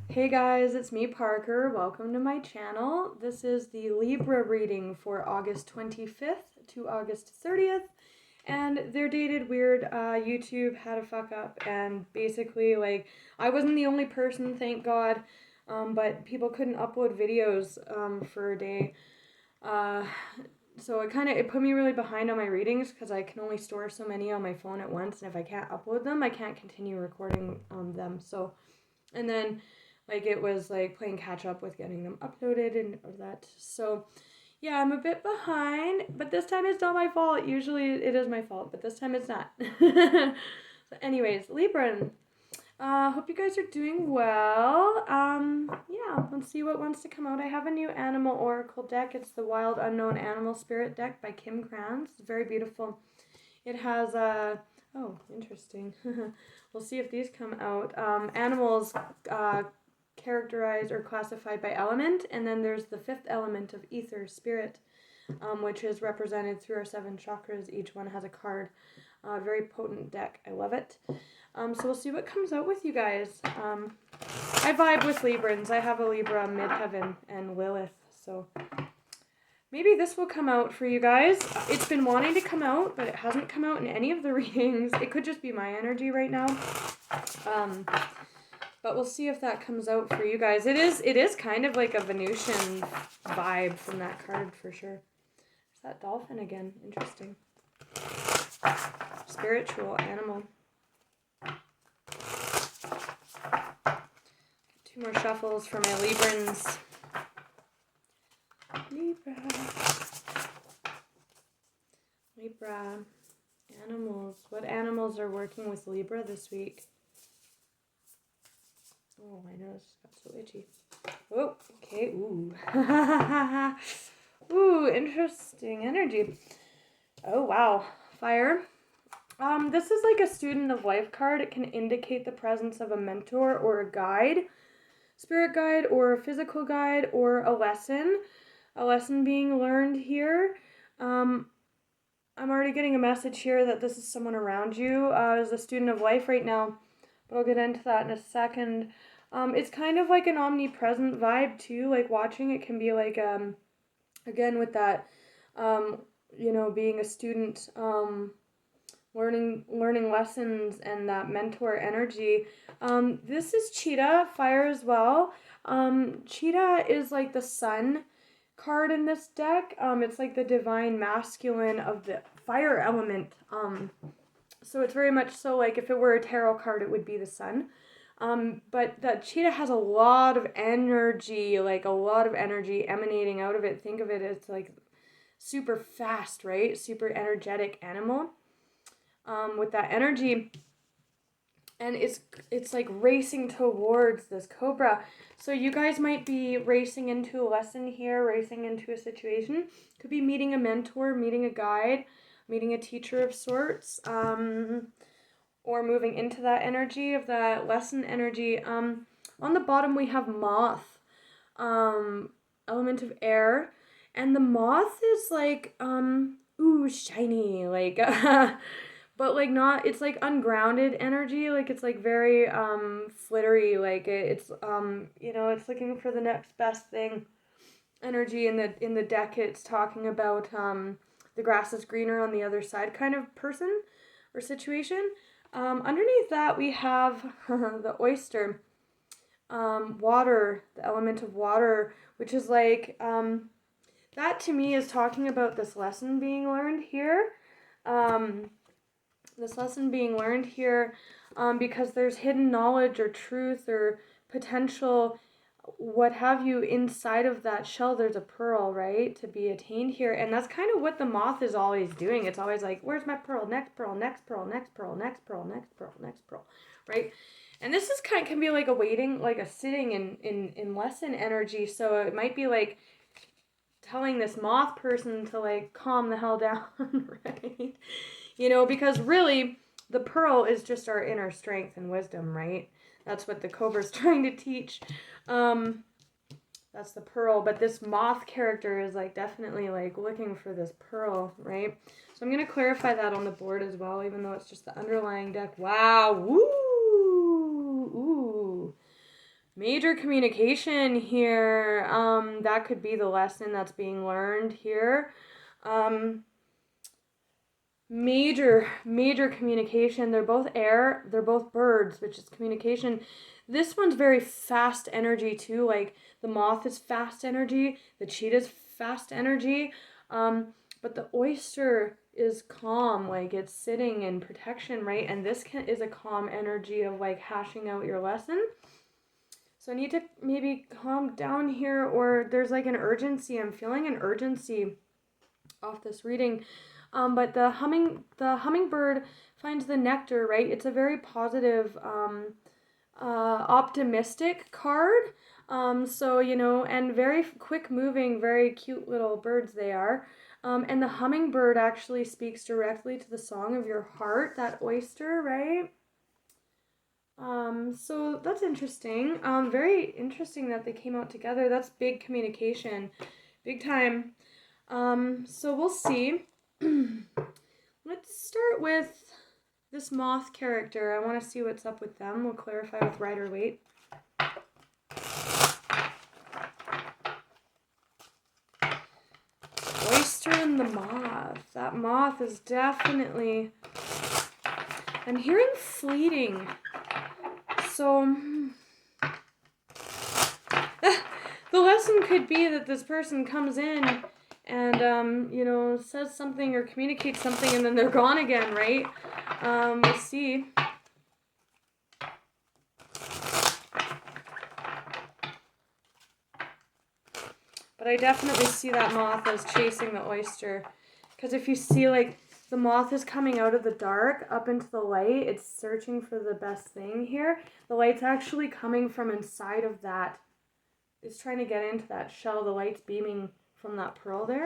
Hey guys, it's me Parker. Welcome to my channel. This is the Libra reading for August 25th to August 30th. And they're dated weird. YouTube had a fuck up and basically I wasn't the only person, thank God. But people couldn't upload videos for a day. So it put me really behind on my readings because I can only store so many on my phone at once, and if I can't upload them, I can't continue recording them. So, and then it was playing catch up with getting them uploaded and all that. So yeah, I'm a bit behind, but this time it's not my fault. Usually it is my fault, but this time it's not. So anyways, Libra, hope you guys are doing well. Yeah, let's see what wants to come out. I have a new animal oracle deck. It's the Wild Unknown Animal Spirit deck by Kim Krans. It's very beautiful. It has oh, interesting. We'll see if these come out. Animals characterized or classified by element, and then there's the fifth element of ether, spirit, which is represented through our 7 chakras. Each one has a card. Very potent deck. I love it. So we'll see what comes out with you guys. I vibe with Librans. I have a Libra, Midheaven, and Lilith, so maybe this will come out for you guys. It's been wanting to come out, but it hasn't come out in any of the readings. It could just be my energy right now. But we'll see if that comes out for you guys. It is kind of like a Venusian vibe from that card for sure. There's that dolphin again. Interesting. Spiritual animal. 2 more shuffles for my Librans. Libra. Animals. What animals are working with Libra this week? Oh, my nose got so itchy. Oh, okay. Ooh. Ooh, interesting energy. Oh, wow. Fire. This is like a student of life card. It can indicate the presence of a mentor or a guide, spirit guide or a physical guide or a lesson being learned here. I'm already getting a message here that this is someone around you as a student of life right now, but I'll get into that in a second. It's kind of like an omnipresent vibe too, like watching it can be like, again with that, being a student, learning lessons and that mentor energy. This is Cheetah, fire as well. Cheetah is like the sun card in this deck. It's like the divine masculine of the fire element. So it's very much so like if it were a tarot card, it would be the sun. But that cheetah has a lot of energy, emanating out of it. Think of it as like super fast, right? Super energetic animal. With that energy, and it's like racing towards this cobra. So you guys might be racing into a lesson here, racing into a situation. Could be meeting a mentor, meeting a guide, meeting a teacher of sorts, or moving into that energy of that lesson energy. On the bottom we have moth, element of air, and the moth is like ooh, shiny, like but like not, it's like ungrounded energy, like it's like very flittery, like it's it's looking for the next best thing energy. In the deck it's talking about the grass is greener on the other side kind of person or situation. Underneath that we have the oyster, water, the element of water, which is like that to me is talking about this lesson being learned here. Because there's hidden knowledge or truth or potential, what have you, inside of that shell. There's a pearl, right, to be attained here. And that's kind of what the moth is always doing. It's always like, where's my pearl? Next pearl, next pearl, next pearl, next pearl, next pearl, next pearl, right? And this is can be like a waiting, like a sitting in lesson energy. So it might be like telling this moth person to like calm the hell down, right? Because really the pearl is just our inner strength and wisdom, right? That's what the cobra's trying to teach. That's the pearl, but this moth character is like definitely like looking for this pearl, right? So I'm going to clarify that on the board as well, even though it's just the underlying deck. Wow. Woo! Ooh. Major communication here. That could be the lesson that's being learned here. Major communication. They're both air, they're both birds, which is communication. This one's very fast energy too. Like the moth is fast energy, the cheetah's fast energy. But the oyster is calm, like it's sitting in protection, right? And this is a calm energy of like hashing out your lesson. So I need to maybe calm down here, or there's like an urgency. I'm feeling an urgency off this reading. But the hummingbird finds the nectar, right? It's a very positive, optimistic card. So, and very quick moving, very cute little birds they are. And the hummingbird actually speaks directly to the song of your heart, that oyster, right? So that's interesting. Very interesting that they came out together. That's big communication, big time. So we'll see. Let's start with this moth character. I want to see what's up with them. We'll clarify with Rider-Waite. Oyster and the moth. That moth is definitely... I'm hearing fleeting. So... the lesson could be that this person comes in and, says something or communicates something and then they're gone again, right? We'll see. But I definitely see that moth as chasing the oyster. Because if you see, like, the moth is coming out of the dark up into the light, it's searching for the best thing here. The light's actually coming from inside of that. It's trying to get into that shell. The light's beaming from that pearl there.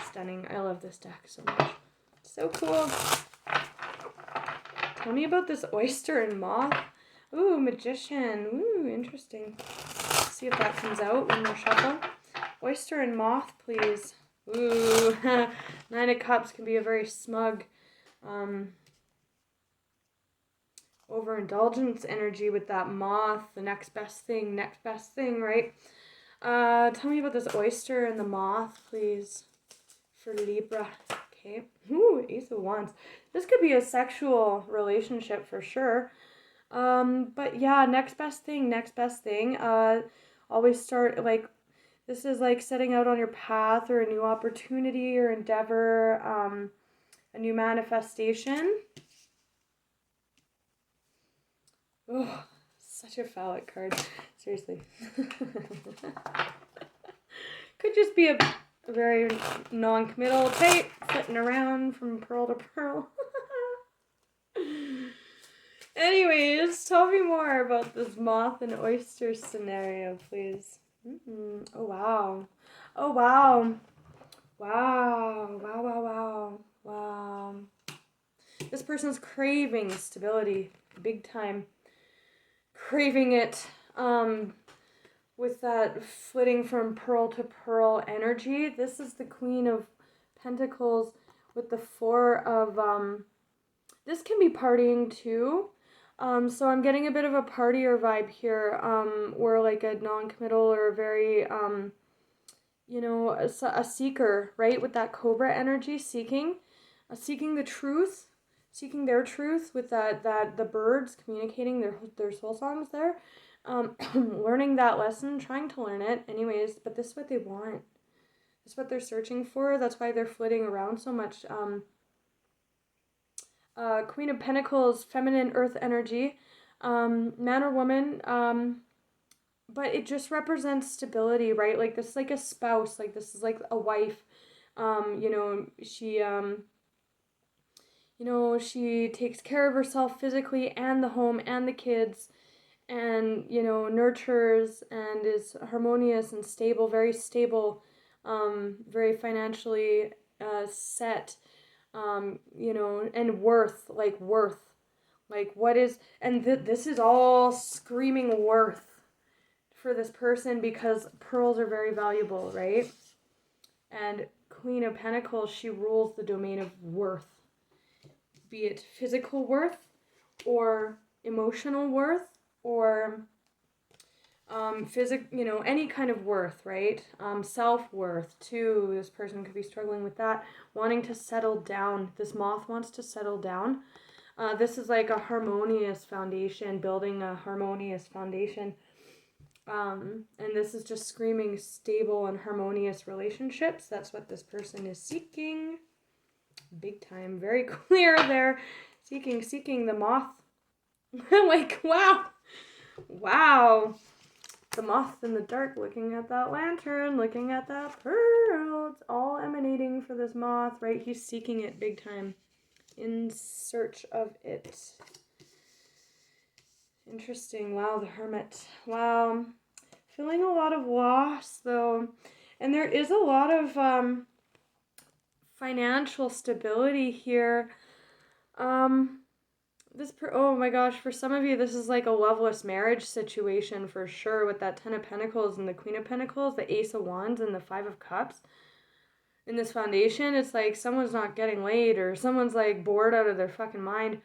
Stunning. I love this deck so much. So cool. Tell me about this oyster and moth. Ooh, magician. Ooh, interesting. Let's see if that comes out when we shuffle. Oyster and moth, please. Ooh, Nine of Cups can be a very smug, overindulgence energy with that moth. The next best thing, right? Tell me about this oyster and the moth, please, for Libra. Okay. Ooh, Ace of Wands. This could be a sexual relationship for sure. But yeah, next best thing. Always start, like, this is like setting out on your path or a new opportunity or endeavor, a new manifestation. Oh, such a phallic card. Seriously. Could just be a very non-committal type, flitting around from pearl to pearl. Anyways, tell me more about this moth and oyster scenario, please. Oh, wow. Oh, wow. Wow. This person's craving stability, big time. Craving it, with that flitting from pearl to pearl energy. This is the Queen of Pentacles with the Four of, this can be partying too. So I'm getting a bit of a partier vibe here, or like a non-committal or a very, a seeker, right? With that Cobra energy, seeking the truth, seeking their truth with that the birds communicating their soul songs there, learning that lesson, trying to learn it anyways, but this is what they want. This is what they're searching for. That's why they're flitting around so much. Queen of Pentacles, feminine earth energy, man or woman, but it just represents stability, right? Like this is like a spouse, like this is like a wife. She takes care of herself physically and the home and the kids, and nurtures and is harmonious and stable, very stable, very financially set. And worth, like what is, and this is all screaming worth for this person because pearls are very valuable, right? And Queen of Pentacles, she rules the domain of worth, be it physical worth or emotional worth or any kind of worth, right? Self-worth too. This person could be struggling with that, wanting to settle down. This moth wants to settle down. This is like a harmonious foundation, building a harmonious foundation. And this is just screaming stable and harmonious relationships. That's what this person is seeking. Big time. Very clear there. Seeking the moth. Like, wow. Wow. The moth in the dark looking at that lantern, looking at that pearl. It's all emanating for this moth, right? He's seeking it big time. In search of it. Interesting. Wow, the hermit. Wow. Feeling a lot of loss, though. And there is a lot of financial stability here. Oh my gosh, for some of you, this is like a loveless marriage situation for sure, with that Ten of Pentacles and the Queen of Pentacles, the Ace of Wands and the Five of Cups. In this foundation, it's like someone's not getting laid, or someone's like bored out of their fucking mind.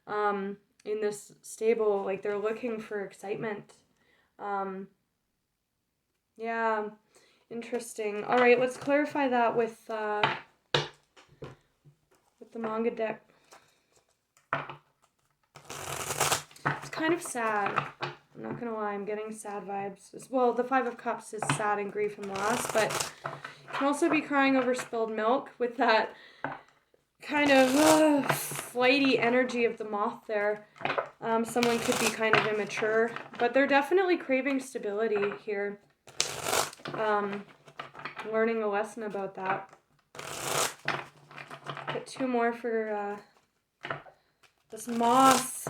In this stable, like they're looking for excitement. Yeah, interesting. All right, let's clarify that with the manga deck. It's kind of sad. I'm not gonna lie, I'm getting sad vibes. Well, the Five of Cups is sad and grief and loss, but you can also be crying over spilled milk with that kind of flighty energy of the moth there. Someone could be kind of immature, but they're definitely craving stability here. Learning a lesson about that. Get two more for this moth.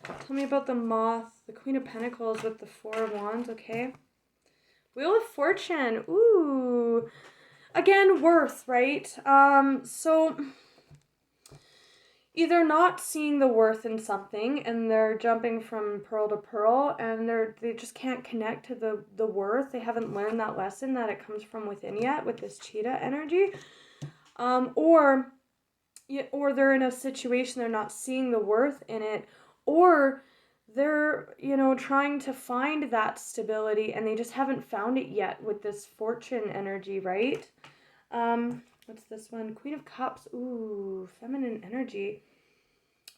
Tell me about the moth, the Queen of Pentacles with the Four of Wands, okay? Wheel of Fortune. Ooh. Again, worth, right? So either not seeing the worth in something and they're jumping from pearl to pearl and they just can't connect to the worth. They haven't learned that lesson that it comes from within yet with this cheetah energy. Or they're in a situation they're not seeing the worth in it, or they're, trying to find that stability and they just haven't found it yet with this fortune energy, right? What's this one? Queen of Cups. Ooh, feminine energy.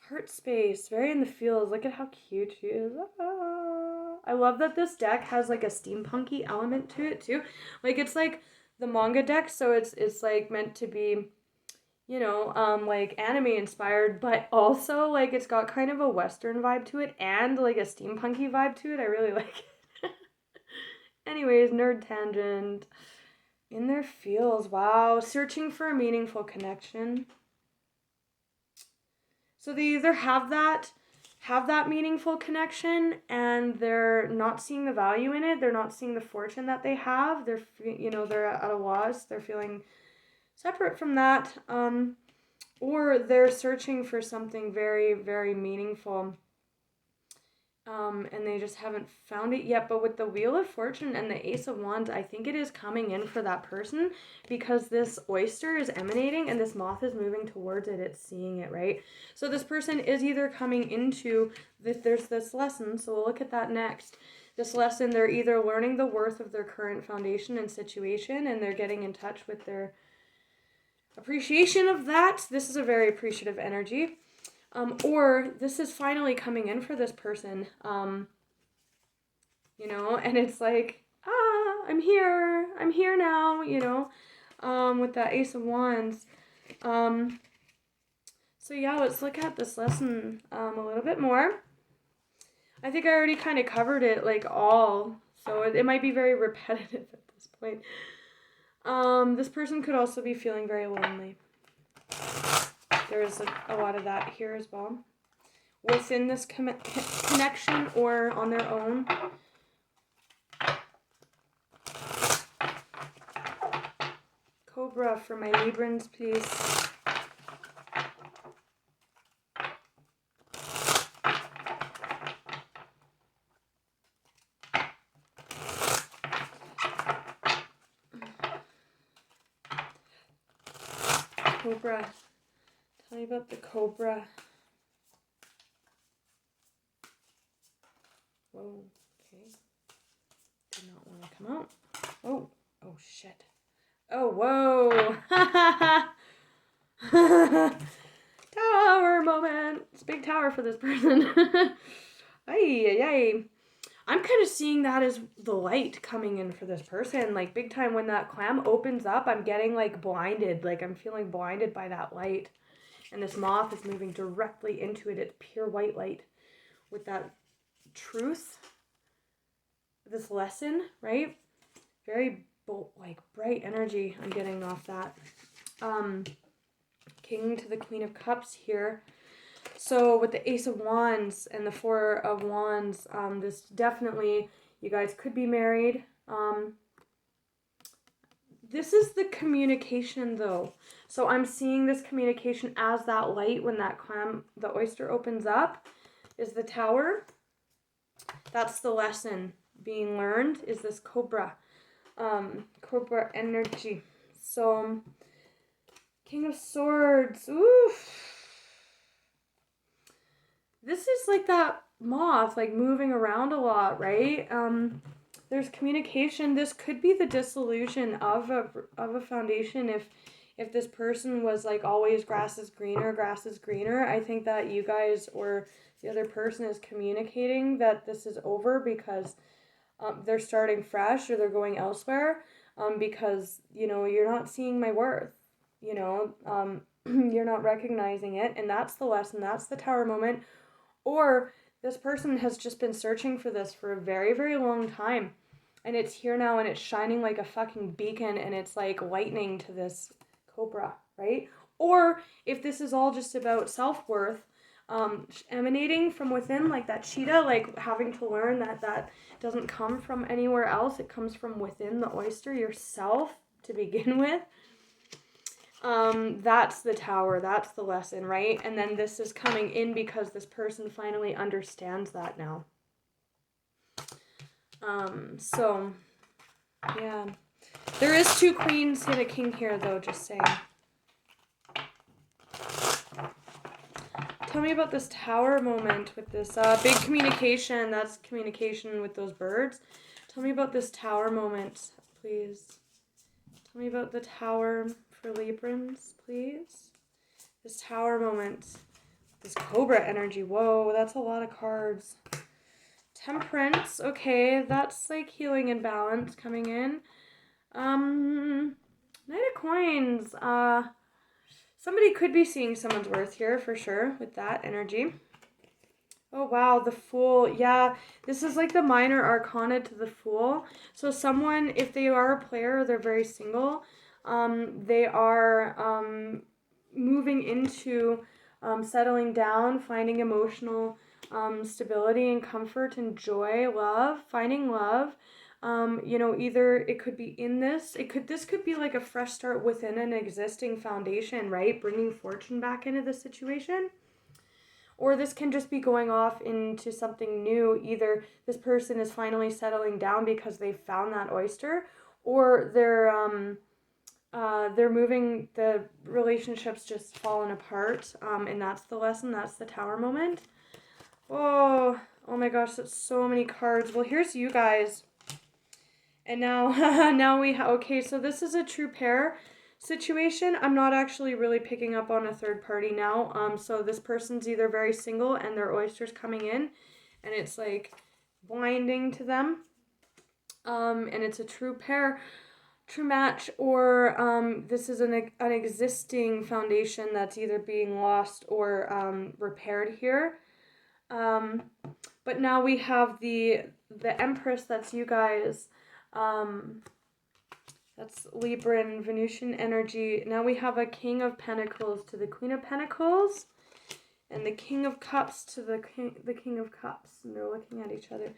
Heart space. Very in the feels. Look at how cute she is. I love that this deck has like a steampunky element to it too. Like it's like the manga deck, so it's like meant to be, like anime inspired, but also like it's got kind of a Western vibe to it and like a steampunky vibe to it. I really like it. Anyways, nerd tangent. In their feels. Wow. Searching for a meaningful connection. So they either have that meaningful connection and they're not seeing the value in it. They're not seeing the fortune that they have. They're, they're at a loss. They're feeling separate from that. Or they're searching for something very, very meaningful. And they just haven't found it yet. But with the Wheel of Fortune and the Ace of Wands, I think it is coming in for that person because this oyster is emanating and this moth is moving towards it. It's seeing it, right? So this person is either coming into there's this lesson. So we'll look at that next. This lesson, they're either learning the worth of their current foundation and situation and they're getting in touch with their appreciation of that. This is a very appreciative energy. Or this is finally coming in for this person, and it's like, I'm here now, with that Ace of Wands. So yeah, let's look at this lesson a little bit more. I think I already kind of covered it like all, so it might be very repetitive at this point. This person could also be feeling very lonely. There's a lot of that here as well. Within this connection or on their own. Cobra for my Librans, please. Cobra. Tell me about the Cobra. Oh, okay. Did not want to come out. Oh, oh shit. Oh, whoa. Tower moment. It's a big tower for this person. Ay, ay, ay. I'm kind of seeing that as the light coming in for this person. Like, big time when that clam opens up, I'm getting, like, blinded. Like, I'm feeling blinded by that light. And this moth is moving directly into it. It's pure white light with that truth. This lesson, right? Very, like, bright energy I'm getting off that. King to the Queen of Cups here. So with the Ace of Wands and the Four of Wands, this definitely, you guys could be married. This is the communication though. So I'm seeing this communication as that light when that clam, the oyster opens up, is the Tower. That's the lesson being learned, is this Cobra. Cobra energy. So, King of Swords. Oof. This is like that moth, like moving around a lot, right? There's communication. This could be the dissolution of a foundation. If this person was like always grass is greener. I think that you guys or the other person is communicating that this is over because they're starting fresh or they're going elsewhere. Because you're not seeing my worth. You're not recognizing it, and that's the lesson. That's the Tower moment. Or this person has just been searching for this for a very, very long time. And it's here now and it's shining like a fucking beacon and it's like lightning to this Cobra, right? Or if this is all just about self-worth, emanating from within like that cheetah, like having to learn that doesn't come from anywhere else. It comes from within the oyster, yourself to begin with. That's the Tower, that's the lesson, right? And then this is coming in because this person finally understands that now. So, yeah. There is 2 queens and a king here, though, just saying. Tell me about this Tower moment with this big communication. That's communication with those birds. Tell me about this Tower moment, please. Tell me about the Tower for Librans, please. This Tower moment. This Cobra energy. Whoa, that's a lot of cards. Temperance. Okay, that's like healing and balance coming in. Knight of Coins. Somebody could be seeing someone's worth here for sure with that energy. Oh, wow, the Fool. Yeah, this is like the minor arcana to the Fool. So someone, if they are a player, they're very single, they are moving into settling down, finding emotional stability and comfort and joy, love, finding love. Either it could be in this could be like a fresh start within an existing foundation, right? Bringing fortune back into the situation. Or this can just be going off into something new. Either this person is finally settling down because they found that oyster, or they're moving, the relationship's just fallen apart, and that's the lesson, that's the Tower moment. Oh my gosh, that's so many cards. Well, here's you guys. And now okay, so this is a true pair situation. I'm not actually really picking up on a third party now. So this person's either very single and their oyster's coming in and it's like blinding to them. And it's a true pair, true match, or this is an existing foundation that's either being lost or repaired here. But now we have the Empress, that's you guys. That's Libran, Venusian energy. Now we have a King of Pentacles to the Queen of Pentacles, and the King of Cups to the King of Cups, and they're looking at each other.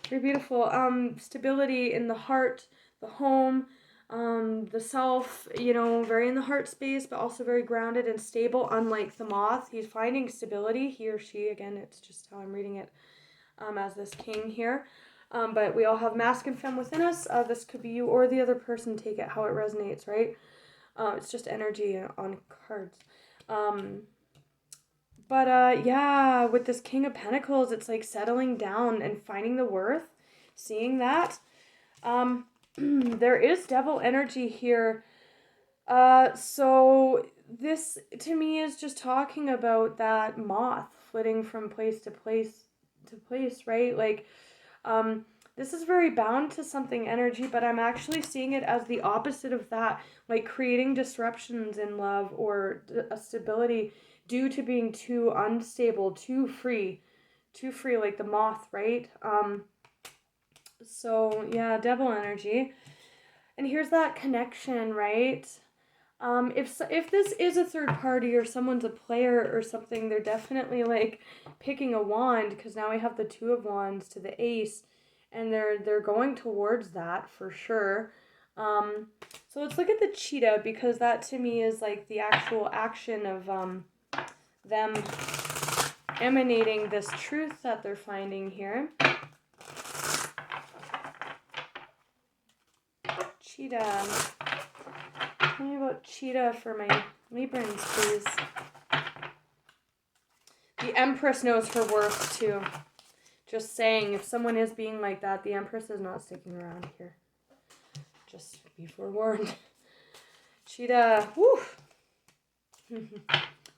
Very beautiful. Stability in the heart, the home, the self. Very in the heart space, but also very grounded and stable. Unlike the moth, he's finding stability. He or she, again, it's just how I'm reading it, as this king here. But we all have masc and femme within us. This could be you or the other person. Take it how it resonates, right? It's just energy on cards. But yeah, with this King of Pentacles, it's like settling down and finding the worth, seeing that. There is devil energy here. So this to me is just talking about that moth flitting from place to place, right? Like, this is very bound to something energy, but I'm actually seeing it as the opposite of that, like creating disruptions in love or a stability due to being too unstable, too free, like the moth, right? So yeah, devil energy. And here's that connection, right? If this is a third party or someone's a player or something, they're definitely like picking a wand, because now we have the Two of Wands to the Ace, and they're going towards that for sure. So let's look at the cheetah, because that to me is like the actual action of them emanating this truth that they're finding here. Cheetah. Tell me about cheetah for my Librans, please. The Empress knows her worth, too. Just saying, if someone is being like that, the Empress is not sticking around here. Just be forewarned. Cheetah. Woo!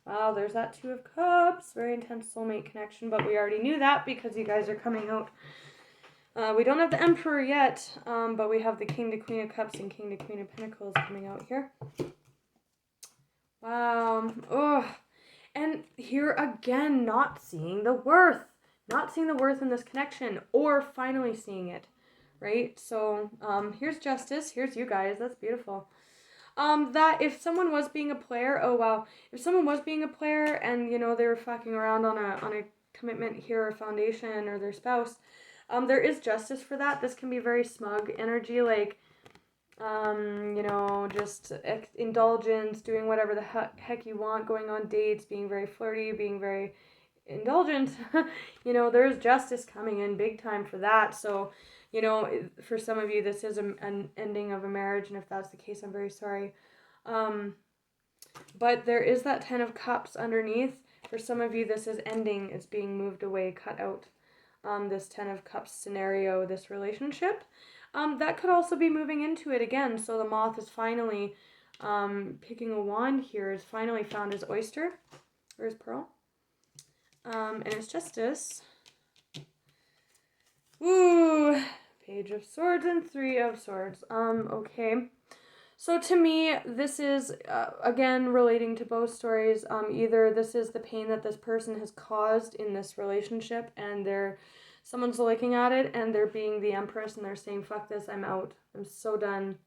Wow, there's that Two of Cups. Very intense soulmate connection, but we already knew that because you guys are coming out. We don't have the Emperor yet, but we have the King to Queen of Cups and King to Queen of Pentacles coming out here. Wow. Oh. And here again, not seeing the worth. Not seeing the worth in this connection, or finally seeing it, right? So here's Justice. Here's you guys. That's beautiful. That if someone was being a player, oh wow. If someone was being a player and, you know, they were fucking around on a commitment here or foundation or their spouse, there is justice for that. This can be very smug energy, like, you know, just indulgence, doing whatever the heck you want, going on dates, being very flirty, being very indulgent. You know, there's justice coming in big time for that. So, you know, for some of you, this is an ending of a marriage, and if that's the case, I'm very sorry. But there is that Ten of Cups underneath. For some of you, this is ending. It's being moved away, cut out. This Ten of Cups scenario, this relationship. That could also be moving into it again. So the moth is finally picking a wand here, has finally found his oyster, or his pearl. And it's Justice. Ooh, Page of Swords and Three of Swords. Okay. So to me, this is, again, relating to both stories. Either this is the pain that this person has caused in this relationship, and someone's looking at it, and they're being the Empress, and they're saying, fuck this, I'm out. I'm so done.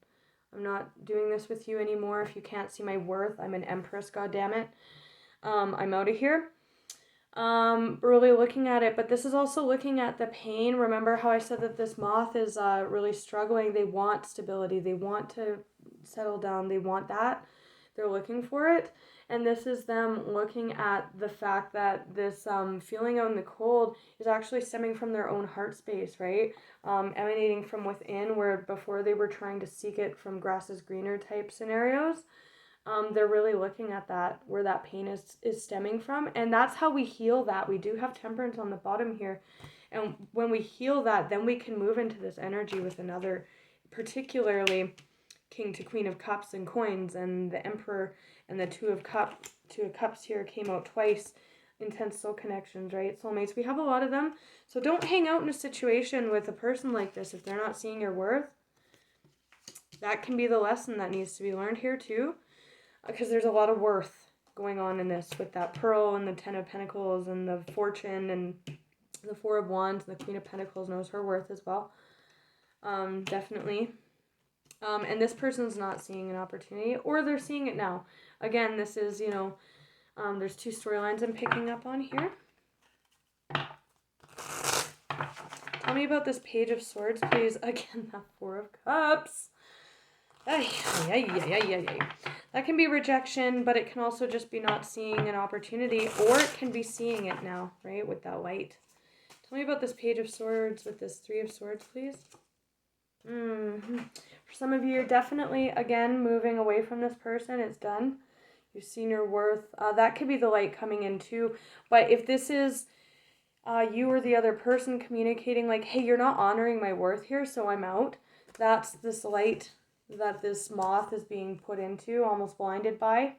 I'm not doing this with you anymore. If you can't see my worth, I'm an Empress, goddammit. I'm out of here. Really looking at it, but this is also looking at the pain. Remember how I said that this moth is really struggling? They want stability. They want to settle down. They want that. They're looking for it. And this is them looking at the fact that this feeling out in the cold is actually stemming from their own heart space, right? Emanating from within, where before they were trying to seek it from grass is greener type scenarios. They're really looking at that, where that pain is stemming from. And that's how we heal that. We do have Temperance on the bottom here. And when we heal that, then we can move into this energy with another, particularly King to Queen of Cups and Coins, and the Emperor and the Two of Cups here came out twice. Intense soul connections, right? Soulmates. We have a lot of them. So don't hang out in a situation with a person like this if they're not seeing your worth. That can be the lesson that needs to be learned here too. Because there's a lot of worth going on in this with that Pearl and the Ten of Pentacles and the Fortune and the Four of Wands, and the Queen of Pentacles knows her worth as well. Definitely. And this person's not seeing an opportunity, or they're seeing it now. Again, this is, you know, there's two storylines I'm picking up on here. Tell me about this Page of Swords, please. Again, that Four of Cups. Ay. That can be rejection, but it can also just be not seeing an opportunity, or it can be seeing it now, right, with that light. Tell me about this Page of Swords with this Three of Swords, please. For some of you, you're definitely, again, moving away from this person. It's done. You've seen your worth. That could be the light coming in too. But if this is you or the other person communicating like, hey, you're not honoring my worth here, so I'm out. That's this light that this moth is being put into, almost blinded by.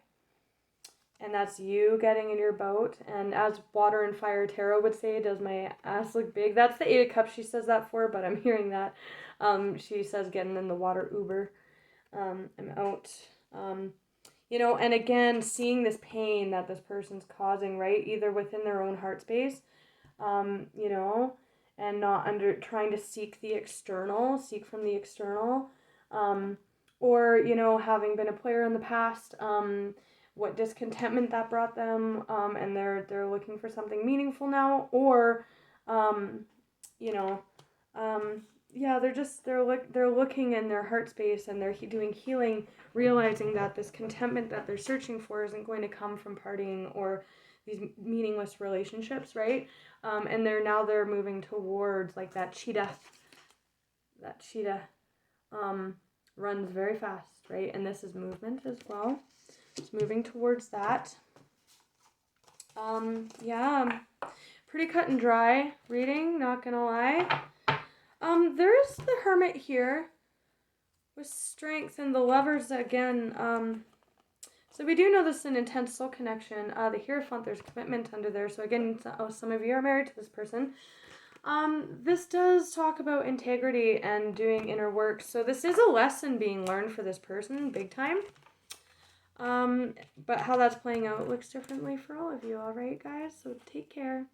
And that's you getting in your boat. And as Water and Fire Tarot would say, does my ass look big? That's the 8 of Cups she says that for, but I'm hearing that. She says getting in the water Uber. I'm out. You know, and again, seeing this pain that this person's causing, right? Either within their own heart space, you know, and not trying to seek from the external, or, you know, having been a player in the past, what discontentment that brought them, and they're looking for something meaningful now, or, you know, yeah, they're looking in their heart space and they're doing healing, realizing that this contentment that they're searching for isn't going to come from partying or these meaningless relationships, right? And they're moving towards like that cheetah. That cheetah runs very fast, right? And this is movement as well. It's moving towards that. Yeah, pretty cut and dry reading, not gonna lie. There's the Hermit here with strength, and the Lovers again. So we do know this is an intense soul connection. The Hierophant, there's commitment under there. So again, some of you are married to this person. This does talk about integrity and doing inner work. So this is a lesson being learned for this person, big time. But how that's playing out looks differently for all of you, all right, guys? So take care.